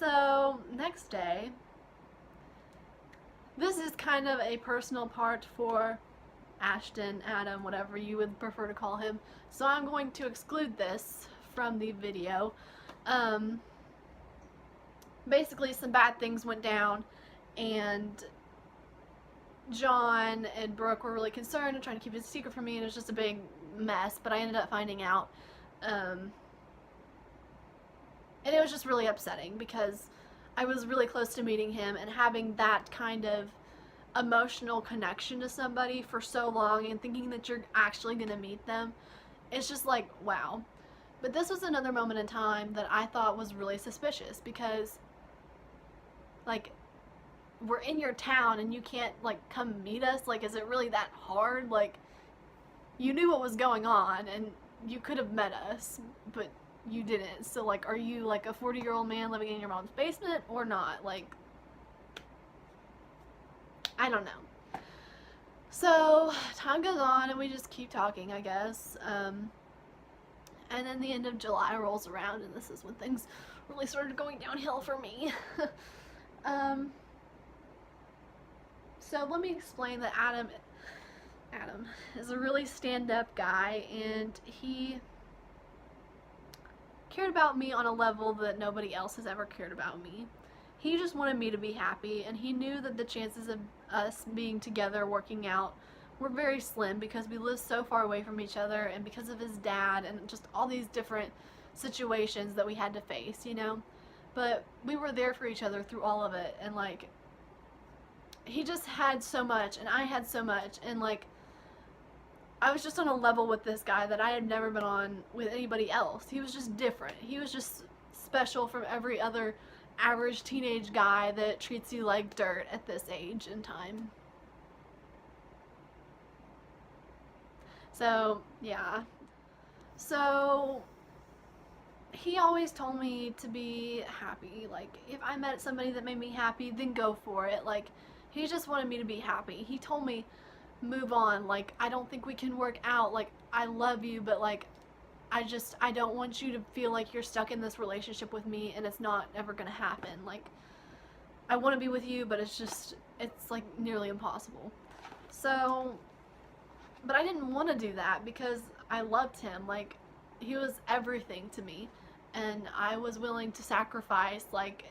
So, next day, this is kind of a personal part for Ashton, Adam, whatever you would prefer to call him. So I'm going to exclude this from the video. Basically, some bad things went down, and John and Brooke were really concerned and trying to keep it a secret from me, and it was just a big mess, but I ended up finding out. And it was just really upsetting because I was really close to meeting him, and having that kind of emotional connection to somebody for so long and thinking that you're actually going to meet them, it's just like, wow. But this was another moment in time that I thought was really suspicious because, like, we're in your town and you can't, like, come meet us? Like, is it really that hard? Like, you knew what was going on and you could have met us, but you didn't. So, like, are you, like, a 40-year-old man living in your mom's basement or not? Like, I don't know. So, time goes on and we just keep talking, I guess. And then the end of July rolls around, and this is when things really started going downhill for me. So let me explain that Adam is a really stand-up guy, and he cared about me on a level that nobody else has ever cared about me. He just wanted me to be happy, and he knew that the chances of us being together, working out, were very slim because we lived so far away from each other, and because of his dad and just all these different situations that we had to face, you know? But we were there for each other through all of it, and, like, he just had so much, and I had so much, and, like, I was just on a level with this guy that I had never been on with anybody else. He was just different. He was just special from every other average teenage guy that treats you like dirt at this age and time. So, yeah. So, he always told me to be happy. Like, if I met somebody that made me happy, then go for it. Like, he just wanted me to be happy. He told me, move on. Like, I don't think we can work out. Like, I love you, but, like, I don't want you to feel like you're stuck in this relationship with me and it's not ever gonna happen. Like, I want to be with you, but it's like nearly impossible. So, but I didn't want to do that because I loved him. Like, he was everything to me, and I was willing to sacrifice, like,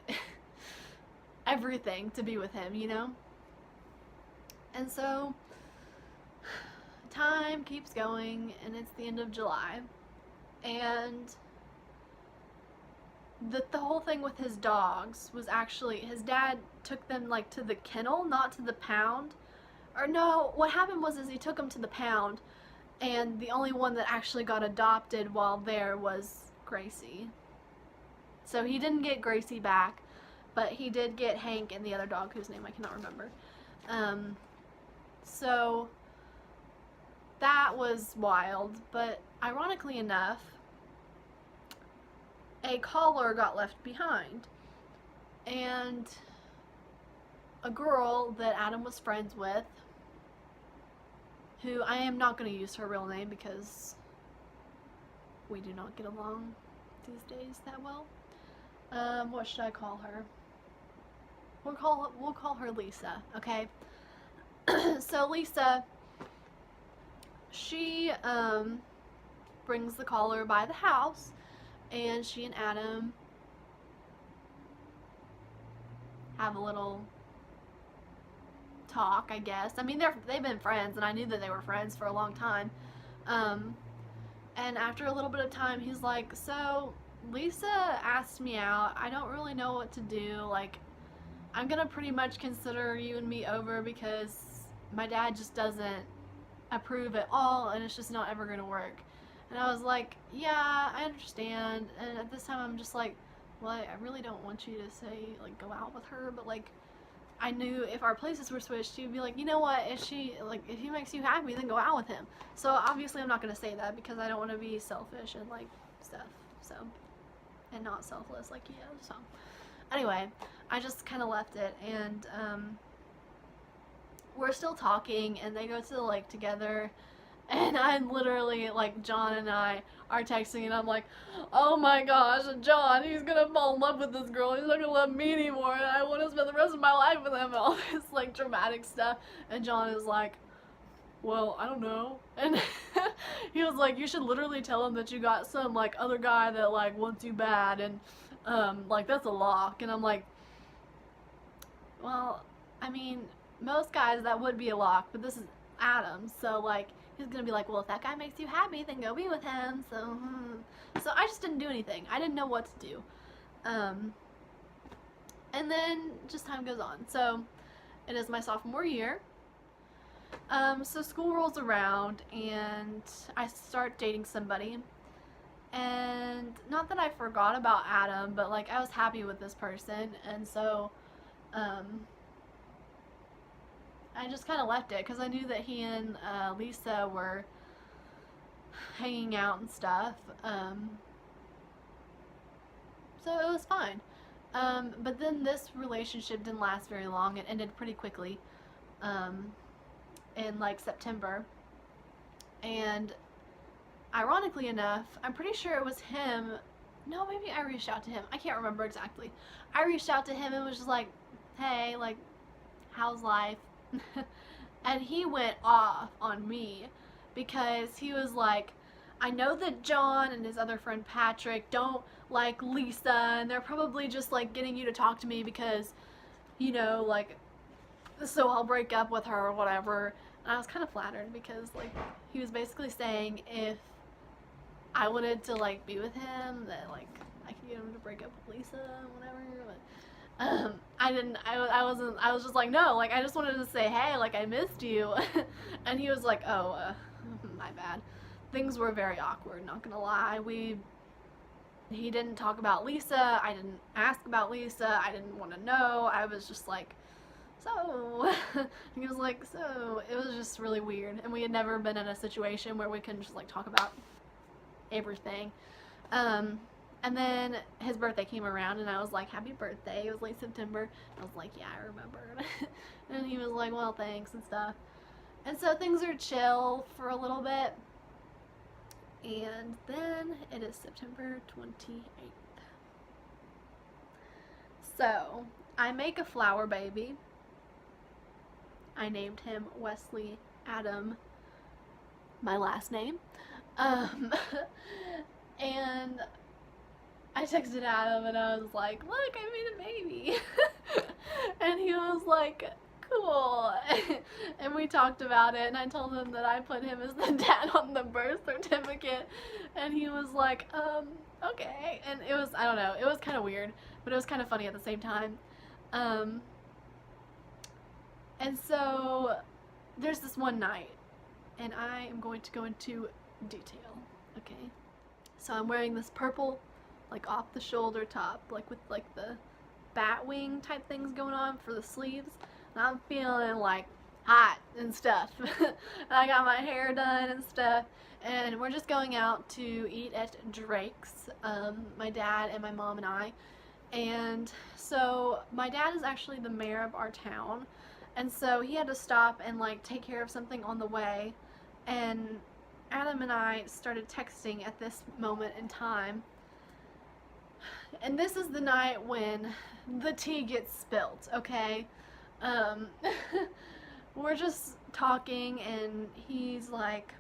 everything to be with him, you know? And so, time keeps going, and it's the end of July. And the whole thing with his dogs was actually, his dad took them, like, to the kennel, not to the pound. Or no, what happened was he took them to the pound, and the only one that actually got adopted while there was Gracie. So he didn't get Gracie back, but he did get Hank and the other dog whose name I cannot remember. So that was wild, but ironically enough, a collar got left behind, and a girl that Adam was friends with, who I am not going to use her real name because we do not get along these days that well. What should I call her? We'll call her Lisa, okay? So Lisa, she brings the collar by the house, and she and Adam have a little talk, I guess. I mean, they've been friends, and I knew that they were friends for a long time. And after a little bit of time, he's like, so Lisa asked me out. I don't really know what to do. Like, I'm gonna pretty much consider you and me over because my dad just doesn't approve at all, and it's just not ever gonna work. And I was like, yeah, I understand. And at this time, I'm just like, well, I really don't want you to say, like, go out with her, but, like, I knew if our places were switched, you'd be like, you know what, if he makes you happy, then go out with him. So obviously I'm not going to say that because I don't want to be selfish and, like, stuff, so, and not selfless like you, so. Anyway, I just kind of left it, and we're still talking, and they go to the lake together, And I'm literally, like, John and I are texting, and I'm like, oh my gosh, John, he's gonna fall in love with this girl. He's not gonna love me anymore, and I want to spend the rest of my life with him, and all this, like, dramatic stuff. And John is like, well, I don't know. And he was like, you should literally tell him that you got some, like, other guy that, like, wants you bad, and, like, that's a lock. And I'm like, well, I mean, most guys, that would be a lock, but this is Adam, so, like, he's gonna be like, well, if that guy makes you happy, then go be with him. So I just didn't do anything. I didn't know what to do. And then just time goes on. So it is my sophomore year. So school rolls around, and I start dating somebody. And not that I forgot about Adam, but, like, I was happy with this person, and so I just kind of left it because I knew that he and Lisa were hanging out and stuff. So it was fine. But then this relationship didn't last very long. It ended pretty quickly in, like, September. And ironically enough, I'm pretty sure it was him. No, maybe I reached out to him. I can't remember exactly. I reached out to him and was just like, hey, like, how's life? And he went off on me because he was like, I know that John and his other friend Patrick don't like Lisa, and they're probably just, like, getting you to talk to me because, you know, like, so I'll break up with her or whatever. And I was kind of flattered because, like, he was basically saying if I wanted to, like, be with him, that, like, I could get him to break up with Lisa and whatever. But I was just like, no, like, I just wanted to say, hey, like, I missed you. And he was like, oh, my bad. Things were very awkward, not gonna lie. He didn't talk about Lisa, I didn't ask about Lisa, I didn't want to know. I was just like, so, he was like, so, it was just really weird. And we had never been in a situation where we couldn't just, like, talk about everything. And then his birthday came around, and I was like, happy birthday. It was late September. I was like, yeah, I remember. And he was like, well, thanks and stuff. And so things are chill for a little bit. And then it is September 28th. So I make a flower baby. I named him Wesley Adam, my last name. And I texted Adam and I was like, look, I made a baby. And he was like, cool. And we talked about it, and I told him that I put him as the dad on the birth certificate. And he was like, okay. And it was, I don't know, it was kind of weird, but it was kind of funny at the same time. And so there's this one night, and I am going to go into detail, okay? So I'm wearing this purple, like, off the shoulder top, like, with, like, the bat wing type things going on for the sleeves. And I'm feeling, like, hot and stuff. And I got my hair done and stuff. And we're just going out to eat at Drake's, my dad and my mom and I. And so my dad is actually the mayor of our town. And so he had to stop and, like, take care of something on the way. And Adam and I started texting at this moment in time. And this is the night when the tea gets spilt, okay? We're just talking, and he's like,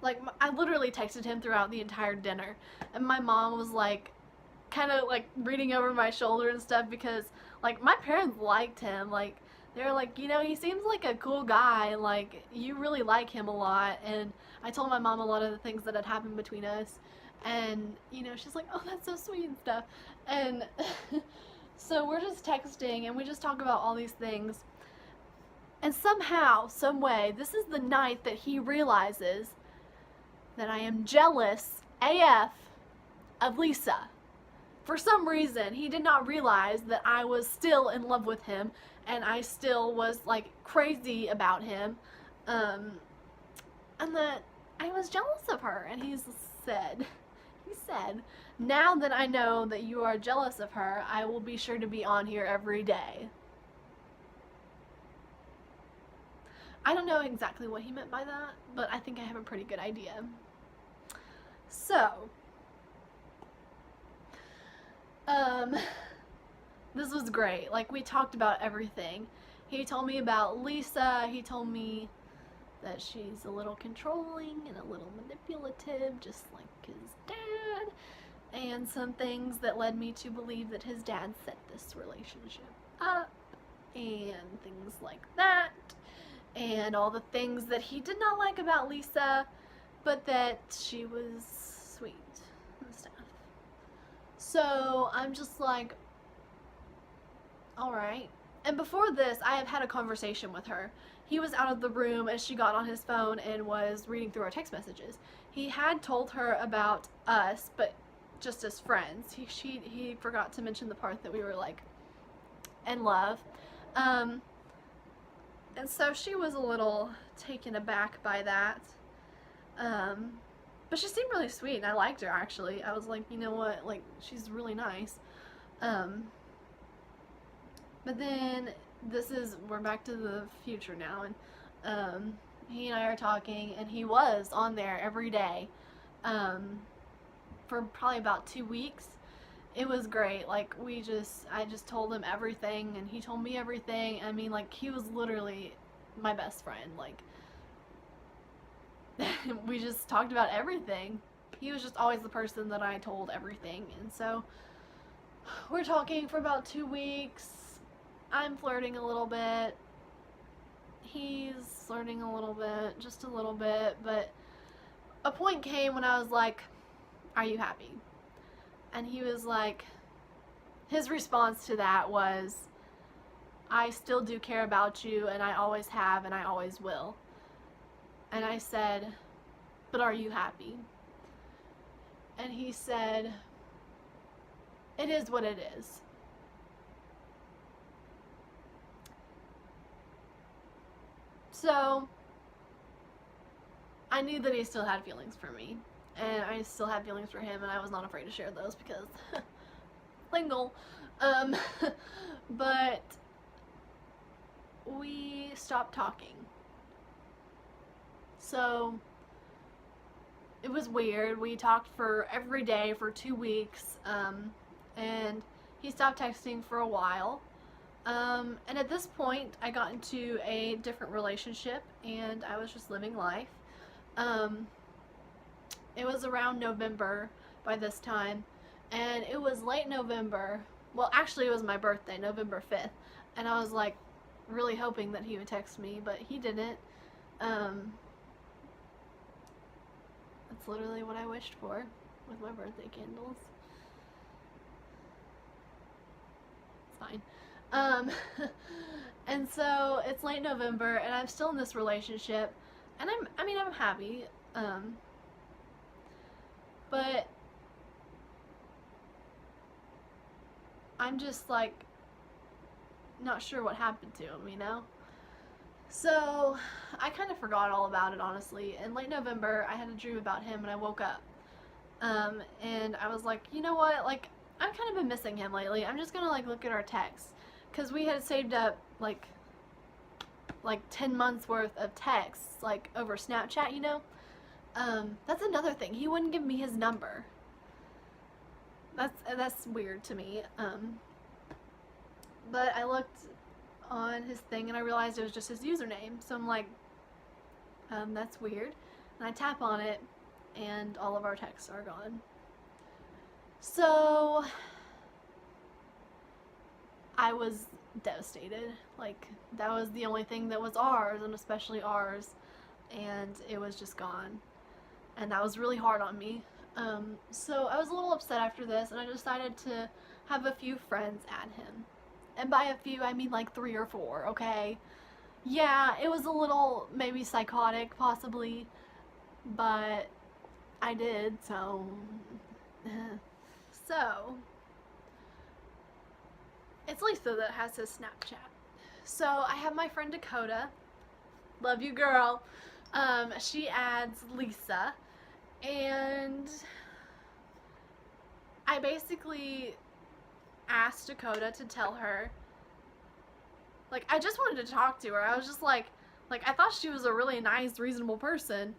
I literally texted him throughout the entire dinner, and my mom was like, kind of like reading over my shoulder and stuff, because, like, my parents liked him. Like, they were like, you know, he seems like a cool guy, like, you really like him a lot. And I told my mom a lot of the things that had happened between us, and, you know, she's like, oh, that's so sweet and stuff. And so we're just texting, and we just talk about all these things. And somehow, some way, this is the night that he realizes that I am jealous AF of Lisa. For some reason, he did not realize that I was still in love with him, and I still was, like, crazy about him, and that I was jealous of her. And he said, now that I know that you are jealous of her, I will be sure to be on here every day. I don't know exactly what he meant by that, but I think I have a pretty good idea. So, um, this was great. Like, we talked about everything. He told me about Lisa. He told me that she's a little controlling and a little manipulative, just like his dad. And some things that led me to believe that his dad set this relationship up. And things like that. And all the things that he did not like about Lisa, but that she was sweet and stuff. So I'm just like, alright. And before this, I have had a conversation with her. He was out of the room as she got on his phone and was reading through our text messages. He had told her about us, but just as friends. He forgot to mention the part that we were like in love. And so she was a little taken aback by that. But she seemed really sweet, and I liked her, actually. I was like, you know what, like, she's really nice. But then, we're back to the future now, and, he and I are talking, and he was on there every day, for probably about 2 weeks. It was great. Like, I just told him everything, and he told me everything. I mean, like, he was literally my best friend. Like, we just talked about everything. He was just always the person that I told everything. And so, we're talking for about 2 weeks. I'm flirting a little bit. He's flirting a little bit, just a little bit. But a point came when I was like, are you happy? And he was like, his response to that was, I still do care about you, and I always have, and I always will. And I said, but are you happy? And he said, it is what it is. So, I knew that he still had feelings for me. And I still had feelings for him, and I was not afraid to share those because single. But we stopped talking. So it was weird. We talked for every day for 2 weeks, and he stopped texting for a while. And at this point, I got into a different relationship, and I was just living life. It was around November by this time, and it was late November. Well, actually, it was my birthday, November 5th, and I was like really hoping that he would text me, but he didn't. That's literally what I wished for with my birthday candles. It's fine. And so it's late November, and I'm still in this relationship, and I'm happy. But I'm just like not sure what happened to him, you know? So I kind of forgot all about it, honestly. In late November, I had a dream about him, and I woke up. And I was like, you know what? Like, I've kind of been missing him lately. I'm just gonna like look at our texts, because we had saved up like 10 months worth of texts, like over Snapchat, you know? That's another thing. He wouldn't give me his number. That's weird to me. But I looked on his thing and I realized it was just his username. So I'm like, that's weird. And I tap on it and all of our texts are gone. So I was devastated. Like, that was the only thing that was ours, and especially ours, and it was just gone. And that was really hard on me. So I was a little upset after this, and I decided to have a few friends add him. And by a few, I mean like 3 or 4, okay? Yeah, it was a little maybe psychotic, possibly, but I did, so... So, it's Lisa that has his Snapchat. So, I have my friend Dakota. Love you, girl. She adds Lisa. And I basically asked Dakota to tell her, like, I just wanted to talk to her. I was just like, Like, I thought she was a really nice, reasonable person.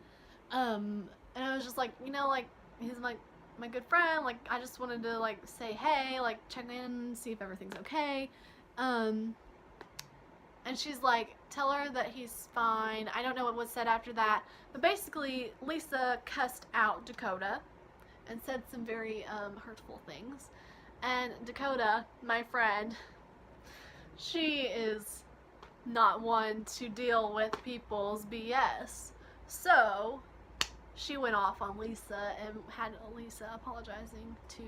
And I was just like, you know, like, he's my good friend. Like, I just wanted to, like, say hey, like, check in, see if everything's okay. And she's like, tell her that he's fine. I don't know what was said after that. But basically, Lisa cussed out Dakota and said some very hurtful things. And Dakota, my friend, she is not one to deal with people's BS. So she went off on Lisa and had Lisa apologizing to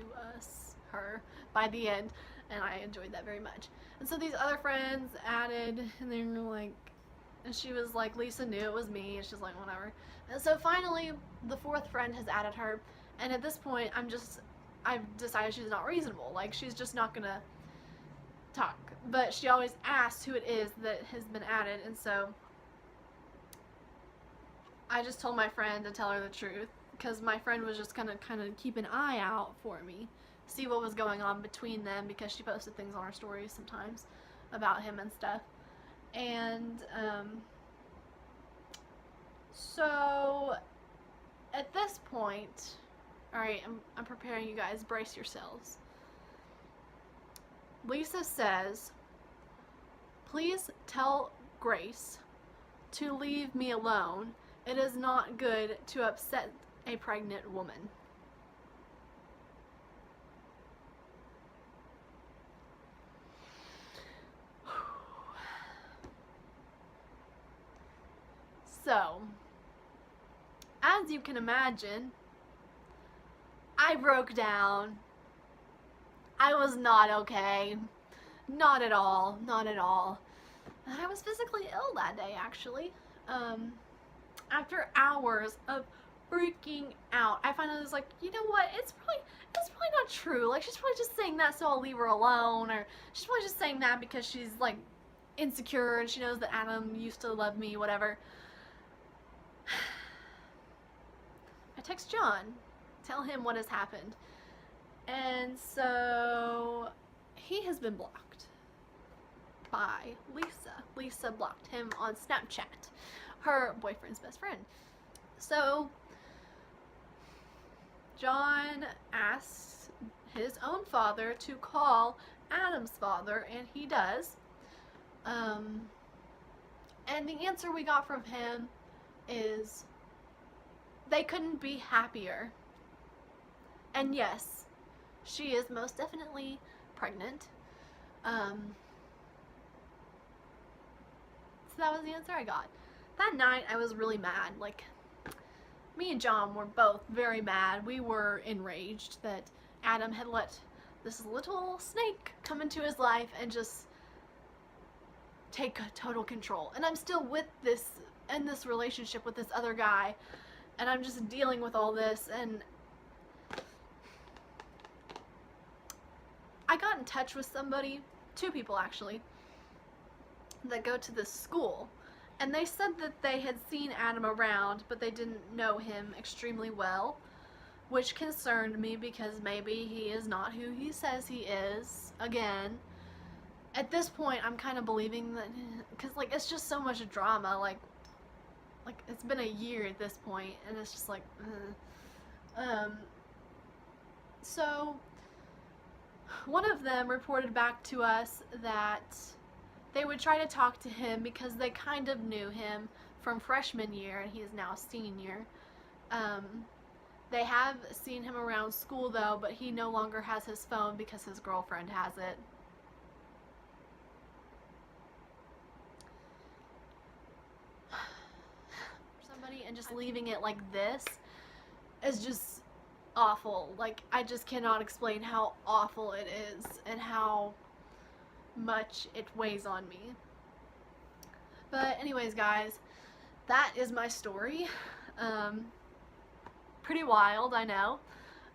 her by the end, and I enjoyed that very much. And so these other friends added, and they were like, and she was like, Lisa knew it was me, and she's like, whatever. And so finally, the fourth friend has added her, and at this point, I've decided she's not reasonable. Like, she's just not gonna talk. But she always asks who it is that has been added, and so I just told my friend to tell her the truth, because my friend was just gonna kind of keep an eye out for me, see what was going on between them, because she posted things on her stories sometimes about him and stuff. And so at this point, alright, I'm preparing you guys, brace yourselves. Lisa says, please tell Grace to leave me alone. It is not good to upset a pregnant woman. So, as you can imagine, I broke down. I was not okay. Not at all. Not at all. I was physically ill that day, actually. After hours of freaking out, I finally was like, you know what? It's probably not true. Like, she's probably just saying that so I'll leave her alone, or she's probably just saying that because she's like insecure and she knows that Adam used to love me, whatever. I text John, tell him what has happened. And so he has been blocked by Lisa. Lisa blocked him on Snapchat, her boyfriend's best friend. So John asked his own father to call Adam's father, and he does. And the answer we got from him is they couldn't be happier. And yes, she is most definitely pregnant. So that was the answer I got. That night I was really mad. Like, me and John were both very mad. We were enraged that Adam had let this little snake come into his life and just take total control. And I'm still with this, in this relationship with this other guy, and I'm just dealing with all this. And I got in touch with somebody, 2 people actually, that go to this school, and they said that they had seen Adam around, but they didn't know him extremely well, which concerned me because maybe he is not who he says he is. Again, at this point, I'm kind of believing that, because like it's just so much drama. Like it's been a year at this point, and it's just like, so one of them reported back to us that they would try to talk to him because they kind of knew him from freshman year, and he is now senior. They have seen him around school though, but he no longer has his phone because his girlfriend has it. Somebody, and just leaving it like this is just awful. Like, I just cannot explain how awful it is and how much it weighs on me. But anyways, guys, that is my story. Pretty wild, I know.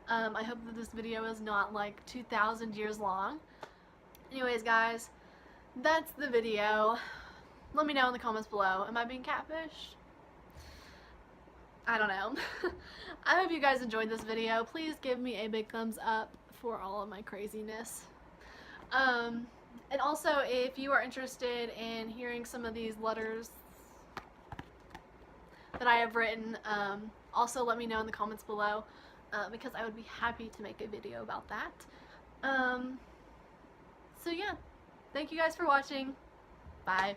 I hope that this video is not like 2,000 years long. Anyways, guys, that's the video. Let me know in the comments below. Am I being catfished? I don't know. I hope you guys enjoyed this video. Please give me a big thumbs up for all of my craziness. And also, if you are interested in hearing some of these letters that I have written. Also, let me know in the comments below because I would be happy to make a video about that. So yeah, thank you guys for watching. Bye.